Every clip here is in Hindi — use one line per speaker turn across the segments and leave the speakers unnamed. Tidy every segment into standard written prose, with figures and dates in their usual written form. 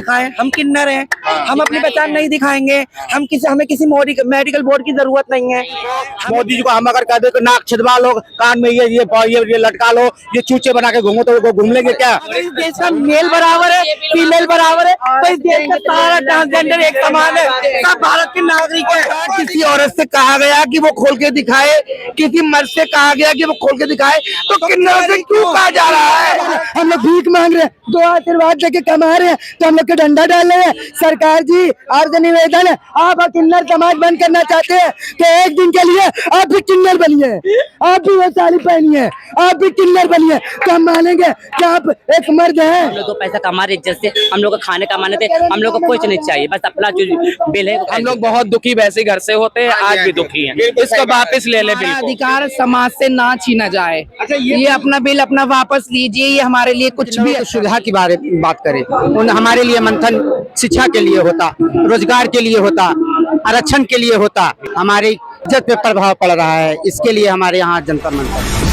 दिखाएं, हम किन्नर हैं, हम अपनी पहचान नहीं दिखाएंगे, हमें किसी मेडिकल बोर्ड की जरूरत नहीं है।
मोदी जी को हम अगर कह दे नाक छिदवा लो, कान में ये लटका लो, ये चूचे बना के घूमो तो वो घूम लेंगे क्या?
इस देश का मेल बराबर है, फीमेल बराबर है, तो इस देश का सारा ट्रांसजेंडर एक समान है, सब भारत के नागरिक है।
किसी औरत से कहा गया कि वो खोल के दिखाए, किसी मर्द से कहा गया कि वो खोल के दिखाए, तो किन्नरों से क्यों कहा जा रहा है?
हम लोग भीख मांग रहे हैं, दो आशीर्वाद लेके कमा रहे हैं, तो हम लोग के डंडा डाल रहे हैं। सरकार जी आपसे निवेदन है, आप किन्नर समाज बंद करना चाहते हैं तो एक दिन के लिए आप भी किन्नर बनिए, आप भी वो साड़ी पहनिए, आप भी किन्नर बनिए, तो हम मानेंगे कि आप एक मर्द हैं।
हम लोग 2 पैसा कमा रहे इज्जत से, हम लोग को खाने कमाने थे, हम लोग को कुछ नहीं चाहिए, बस अपना जो बिल है।
हम लोग बहुत दुखी वैसे घर से होते हैं, आज भी दुखी हैं, इसको वापस ले ले बिल को।
अधिकार समाज से ना छीना जाए।
अच्छा,
ये अपना बिल अपना वापस लीजिए, ये हमारे लिए कुछ भी
सुविधा की बारे में बात करें, हमारे लिए मंथन शिक्षा के लिए होता, रोजगार के लिए होता, आरक्षण के लिए होता, हमारी इज्जत पे प्रभाव पड़ रहा है, इसके लिए हमारे यहाँ जंतर मंतर।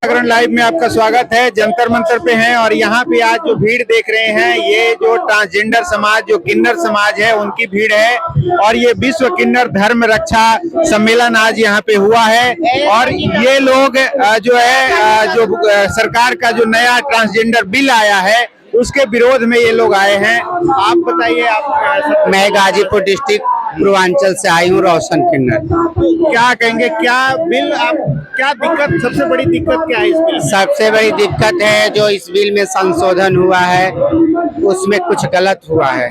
जागरण लाइव में आपका स्वागत है। जंतर मंतर पे हैं और यहाँ पे आज जो भीड़ देख रहे हैं, ये जो ट्रांसजेंडर समाज, जो किन्नर समाज है, उनकी भीड़ है। और ये विश्व किन्नर धर्म रक्षा सम्मेलन आज यहाँ पे हुआ है। और ये लोग जो है जो सरकार का जो नया ट्रांसजेंडर बिल आया है, उसके विरोध में ये लोग आए हैं। आप बताइए, आप?
मैं गाजीपुर डिस्ट्रिक्ट पूर्वांचल से आई हूँ, रोशन किन्नर।
क्या कहेंगे, क्या बिल, आप क्या दिक्कत, सबसे बड़ी दिक्कत क्या है इस बिल?
सबसे बड़ी दिक्कत है जो इस बिल में संशोधन हुआ है, उसमें कुछ गलत हुआ है।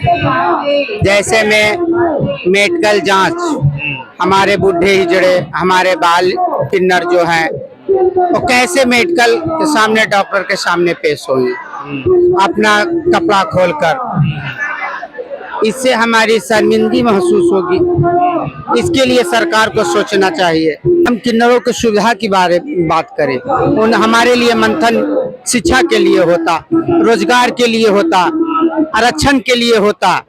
जैसे में मेडिकल जांच, हमारे बूढ़े हिजड़े, हमारे बाल किन्नर जो हैं, वो कैसे मेडिकल के सामने, डॉक्टर के सामने पेश होंगे अपना कपड़ा खोलकर? इससे हमारी शर्मिंदगी महसूस होगी। इसके लिए सरकार को सोचना चाहिए। हम किन्नरों की सुविधा की बारे में बात करें, हमारे लिए मंथन शिक्षा के लिए होता, रोजगार के लिए होता, आरक्षण के लिए होता,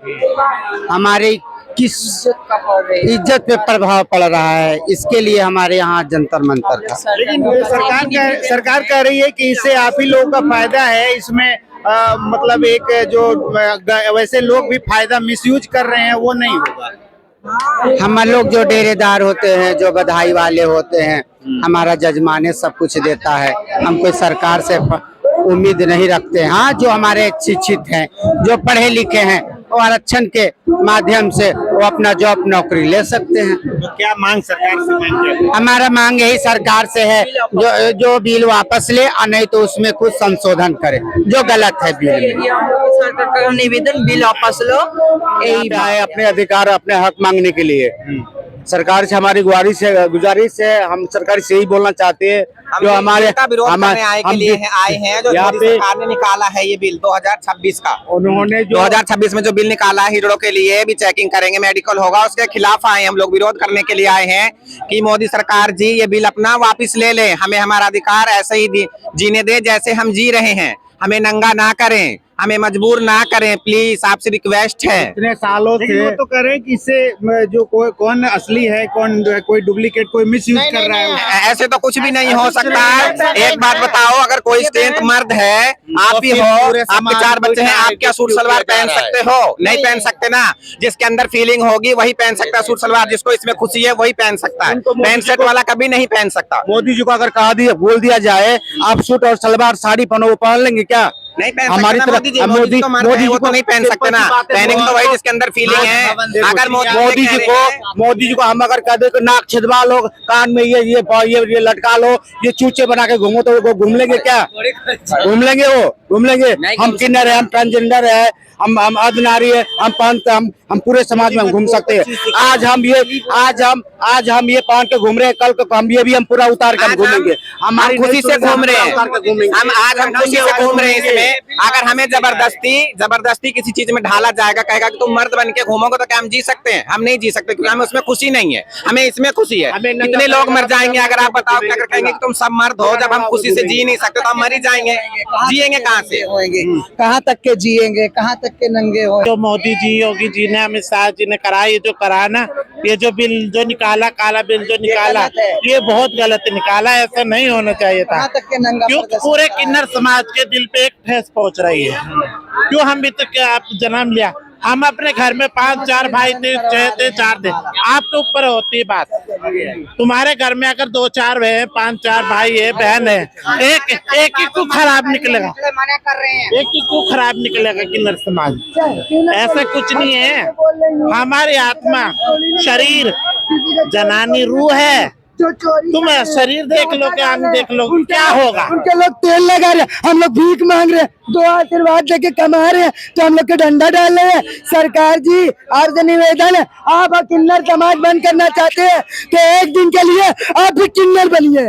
हमारे किस इज्जत पे प्रभाव पड़ रहा है, इसके लिए हमारे यहाँ जंतर मंतर था।
लेकिन सरकार कह रही है कि इससे आप ही लोगों का फायदा है, इसमें मतलब एक जो वैसे लोग भी फायदा मिसयूज कर रहे हैं, वो नहीं होगा।
हम लोग जो डेरेदार होते हैं, जो बधाई वाले होते हैं, हमारा जजमाने सब कुछ देता है, हम कोई सरकार से उम्मीद नहीं रखते। हाँ, जो हमारे शिक्षित हैं, जो पढ़े लिखे हैं, वो आरक्षण के माध्यम से वो अपना जॉब नौकरी ले सकते हैं।
तो क्या मांग सरकार से मांग?
हमारा मांग यही सरकार से है, जो बिल वापस ले और नहीं तो उसमें कुछ संशोधन करे जो गलत है बिल में।
सरकार का निवेदन, बिल वापस लो।
यही आए अपने अधिकार, अपने हक मांगने के लिए। सरकार से हमारी गुजारिश है, हम सरकार से यही बोलना चाहते हैं जो हमारे
विरोध करने आए हैं, जो मोदी सरकार ने निकाला है ये बिल 2026 का।
उन्होंने जो
2026 में जो बिल निकाला है, हिजड़ों के लिए भी चेकिंग करेंगे, मेडिकल होगा, उसके खिलाफ आए हम लोग, विरोध करने के लिए आए हैं कि मोदी सरकार जी ये बिल अपना वापस ले ले, हमें हमारा अधिकार ऐसे ही जीने दे जैसे हम जी रहे हैं, हमें नंगा ना करें, हमें मजबूर ना करें, प्लीज आपसे रिक्वेस्ट है।
इतने सालों से वो तो करें कि इससे जो कौन असली है, कौन कोई डुप्लीकेट, कोई मिसयूज कर रहा है,
ऐसे तो कुछ भी नहीं हो सकता है। एक बात बताओ, अगर कोई स्ट्रेंथ मर्द है, आप ही हो, आपके 4 बच्चे हैं, आप क्या सूट सलवार पहन सकते हो? नहीं पहन सकते ना। जिसके अंदर फीलिंग होगी वही पहन सकता है सूट सलवार, जिसको इसमें खुशी है वही पहन सकता है, पैंट शर्ट वाला कभी नहीं पहन सकता।
मोदी जी को अगर बोल दिया जाए आप सूट और सलवार साड़ी पहनो, वो पहन लेंगे क्या?
नहीं पहन सकते ना मोदी जी, मोदी जी तो नहीं पहन सकते ना, पहनेंगे तो वही जिसके अंदर फीलिंग है। अगर
मोदी जी को हम अगर कह दे नाक छिदवा लो, कान में ये लटका लो, ये चूचे बना के घूमो तो वो घूम लेंगे क्या? घूम लेंगे, वो घूम लेंगे। हम किन्नर है, हम ट्रांसजेंडर है, हम अर्धनारी है, हम पूरे समाज में घूम सकते हैं। आज हम ये पहन के घूम रहे हैं, कल को हम ये भी हम पूरा उतार कर घूमेंगे।
हमारी खुशी से घूम रहे हैं, हम खुशी से घूम रहे हैं। इसमें अगर हमें जबरदस्ती किसी चीज में ढाला जाएगा, कहेगा कि तुम मर्द बन के घूमोगे, तो क्या हम जी सकते हैं? हम नहीं जी सकते, क्योंकि हमें उसमें खुशी नहीं है, हमें इसमें खुशी है। कितने लोग मर जाएंगे अगर आप बताओ, अगर कहेंगे कि तुम सब मर्द हो, जब हम खुशी से जी नहीं सकते तो हम मर ही जाएंगे। जिएंगे कहाँ से?
कहाँ तक के जिएंगे, कहाँ तक के नंगे हो?
जो मोदी जी, योगी जी ने अमित शाह जी ने करा, ये जो करा ना, ये जो बिल जो निकाला, काला बिल जो निकाला, ये बहुत गलत निकाला। ऐसा नहीं होना चाहिए था। क्यों पूरे किन्नर समाज के दिल पे एक ठेस पहुंच रही है। क्यों हम भी तो क्या आप जन्म लिया, हम अपने घर में 5-4 भाई थे, 6 थे, 4 थे, आपके ऊपर होती है बात। तुम्हारे घर में अगर 2-4 है, 5-4 भाई है, बहन है, एक ही क्यों खराब निकलेगा, एक ही क्यों खराब निकलेगा किन्नर समाज? ऐसा कुछ नहीं है। हमारी आत्मा, शरीर, जनानी रूह है। तुम शरीर देख लो, क्या हम देख लो, क्या होगा?
उनके लोग तेल लगा रहे, हम लोग भीख मांग रहे, दो आशीर्वाद देके कमा रहे हैं, तो हम लोग के डंडा डाल रहे हैं। सरकार जी, आपसे निवेदन है, आप किन्नर समाज बंद करना चाहते हैं तो एक दिन के लिए आप भी किन्नर बनिए,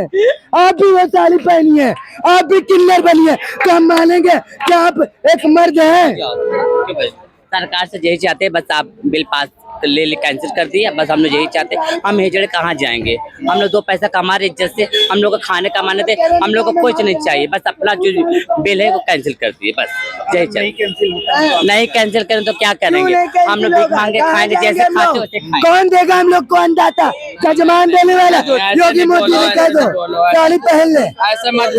आप भी वो साड़ी पहनिए, आप भी किन्नर बनिए, तो हम मानेंगे कि आप एक मर्द हैं।
सरकार से यही चाहते हैं, बस आप बिल पास ले कैंसिल कर दिए। बस हम लोग यही चाहते हैं। हम हिजड़े कहाँ जाएंगे? हम लोग 2 पैसा कमा रहे, इज्जत से हम लोग को खाने कमाने थे, हम लोग को कुछ नहीं चाहिए। बस अपना जो बिल है वो कैंसिल कर दिए, बस यही चाहिए। नहीं कैंसिल करें तो क्या करेंगे? हम लोग भीख मांगे खाएंगे, जैसे खाते वैसे खाएंगे।
कौन देगा हम लोग को अन्नदाता? जजमान देने वाला योगी मोदी ने कह दो, साड़ी पहन ले,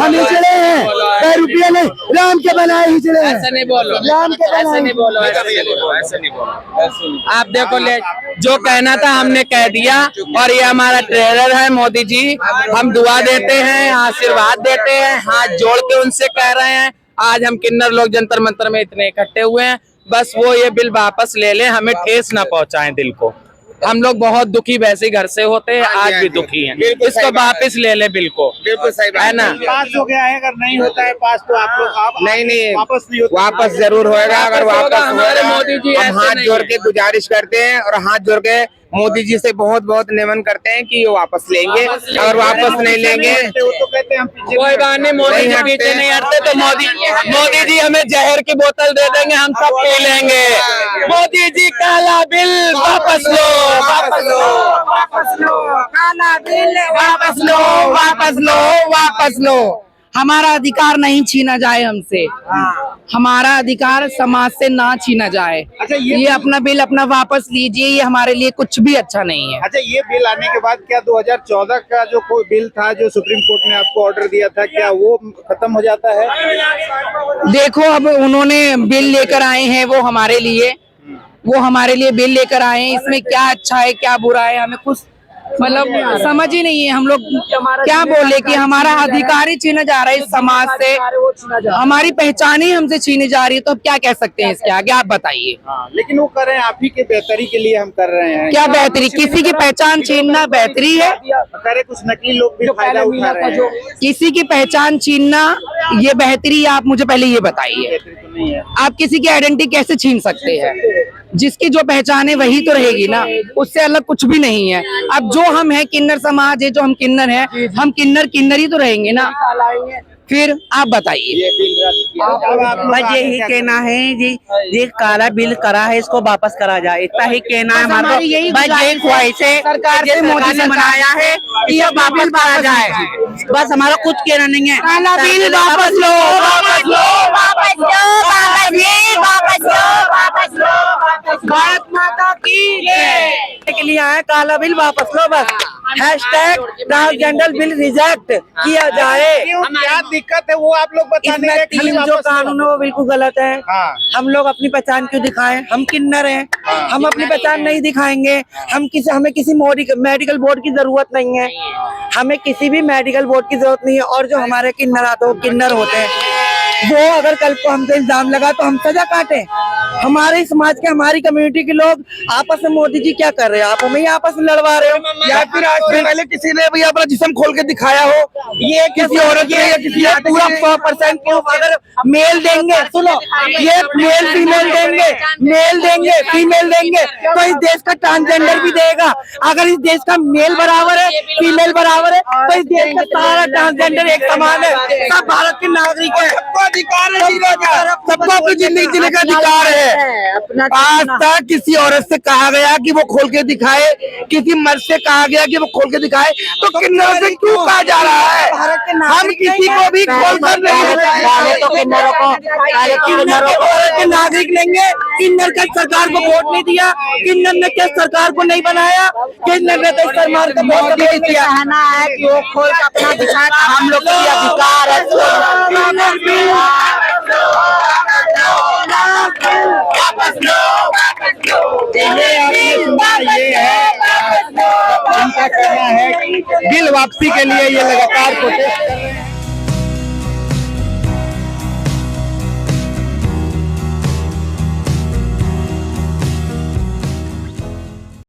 हम हिजड़े हैं, 1 रुपया नहीं, राम के बनाए हिजड़े हैं।
ऐसा नहीं बोलो,
राम के
ऐसा नहीं बोलो, ऐसा नहीं बोलो। आप देखो, जो कहना था हमने कह दिया, और ये हमारा ट्रेलर है। मोदी जी, हम दुआ देते हैं, आशीर्वाद देते हैं, हाथ जोड़ के उनसे कह रहे हैं। आज हम किन्नर लोग जंतर मंतर में इतने इकट्ठे हुए हैं, बस वो ये बिल वापस ले लें, हमें ठेस ना पहुंचाएं दिल को। हम लोग बहुत दुखी वैसे घर से होते हैं, आज भी दुखी हैं। इसको वापस ले ले बिल को,
बिल्कुल सही
है ना?
पास हो गया है, अगर नहीं होता है पास तो आप लोग
नहीं
वापस नहीं होता,
वापस जरूर होएगा। अगर वापस
हमारे
होगा,
मोदी जी
हम
ऐसे
हाथ
नहीं
जोड़
है।
के गुजारिश करते हैं, और हाथ जोड़ के मोदी जी से बहुत बहुत निवेदन करते हैं कि ये वापस लेंगे। अगर वापस नहीं लेंगे
वो तो कहते हैं हम पीछे
कोई बात नहीं, मोदी जी पीछे नहीं हटते तो मोदी जी हमें जहर की बोतल दे देंगे, हम सब पी लेंगे। मोदी जी काला बिल वापस लो, वापस लो, वापस लो, काला बिल वापस लो, वापस लो, वापस लो।
हमारा अधिकार नहीं छीना जाए हमसे, हमारा अधिकार समाज से ना छीना जाए।
अच्छा,
ये अपना बिल अपना वापस लीजिए, ये हमारे लिए कुछ भी अच्छा नहीं है।
अच्छा, ये बिल आने के बाद क्या 2014 का जो कोई बिल था जो सुप्रीम कोर्ट ने आपको ऑर्डर दिया था, क्या वो खत्म हो जाता है?
देखो, अब उन्होंने बिल लेकर आए हैं, वो हमारे लिए बिल लेकर आए हैं। इसमें क्या अच्छा है क्या बुरा है, हमें कुछ मतलब समझ ही नहीं है। हम लोग क्या बोले कि हमारा अधिकार ही छीना जा रहा है इस समाज से, हमारी पहचान ही हमसे छीनी जा रही है, तो अब क्या कह सकते हैं इसके आगे? आप बताइए।
लेकिन वो कर रहे हैं आप ही की बेहतरी के लिए, हम कर रहे हैं।
क्या बेहतरी? किसी की पहचान छीनना बेहतरी है?
करे कुछ नकली लोग भी फायदा उठा रहे हैं।
किसी की पहचान छीनना ये बेहतरी है? आप मुझे पहले ये बताइए, आप किसी की आइडेंटिटी कैसे छीन सकते हैं? जिसकी जो पहचान है वही तो रहेगी ना, उससे अलग कुछ भी नहीं है। अब जो हम हैं, किन्नर समाज है, जो हम किन्नर हैं, हम किन्नर ही तो रहेंगे ना। फिर आप बताइए।
बस यही कहना है जी, ये काला बिल करा है, इसको वापस करा जाए, इतना ही कहना है हमारा। बस यही ख्वाहिश है सरकार से, मोदी ने बनाया है कि ये वापस करा जाए, बस हमारा कुछ कहना नहीं है। काला बिल वापस लो, वापस लो, वापस लो, वापस लो, वापस लो, वापस लो। भारत माता की जय के लिए आए, काला बिल वापस लो, बस। हैशटैग ट्रांसजेंडर बिल रिजेक्ट किया जाए।
क्या दिक्कत है वो आप लोग बताने
इसमें 3 जो कानून है वो बिल्कुल गलत है। हम लोग अपनी पहचान क्यों दिखाएं? हम किन्नर हैं, हम अपनी पहचान नहीं दिखाएंगे। हमें किसी मेडिकल बोर्ड की जरूरत नहीं है, हमें किसी भी मेडिकल बोर्ड की जरूरत नहीं है। और जो हमारे किन्नर होते हैं, वो अगर कल को हमसे इल्जाम लगा तो हम सजा काटे। हमारे समाज के, हमारी कम्युनिटी के लोग आपस में मोदी जी क्या कर रहे हैं? आप हमें ही आपस में लड़वा रहे हो, या फिर आज से पहले किसी ने भी अपना जिस्म खोल के दिखाया हो? ये किसी औरत ने या किसी पूरा 100% प्रूफ अगर मेल देंगे, सुनो, ये मेल फीमेल देंगे, मेल देंगे फीमेल देंगे, तो इस देश का ट्रांसजेंडर भी देगा। अगर इस देश का मेल बराबर है, फीमेल बराबर है, तो इस देश का सारा ट्रांसजेंडर एक समान है, सब भारत के नागरिक है, सबको अधिकार है, सबको
अपनी जिंदगी जीने का अधिकार है। आज तक किसी औरत से कहा गया कि वो खोल के दिखाए, किसी मर्द से कहा गया कि वो खोल के दिखाए, तो किन्नरों से क्यों कहा जा रहा है? हम किसी को भी खोल कर नहीं नागरिक लेंगे। किन्नर का सरकार को वोट नहीं दिया, किन्नर ने क्या सरकार को नहीं बनाया, किन्नर ने तो सरकार को वोट नहीं दिया।
कहना है कि वो खोल के अपना दिखाए, हम लोग का अधिकार है।
ये है इनका कहना है कि बिल वापसी के लिए ये लगातार प्रोटेस्ट कर रहे हैं।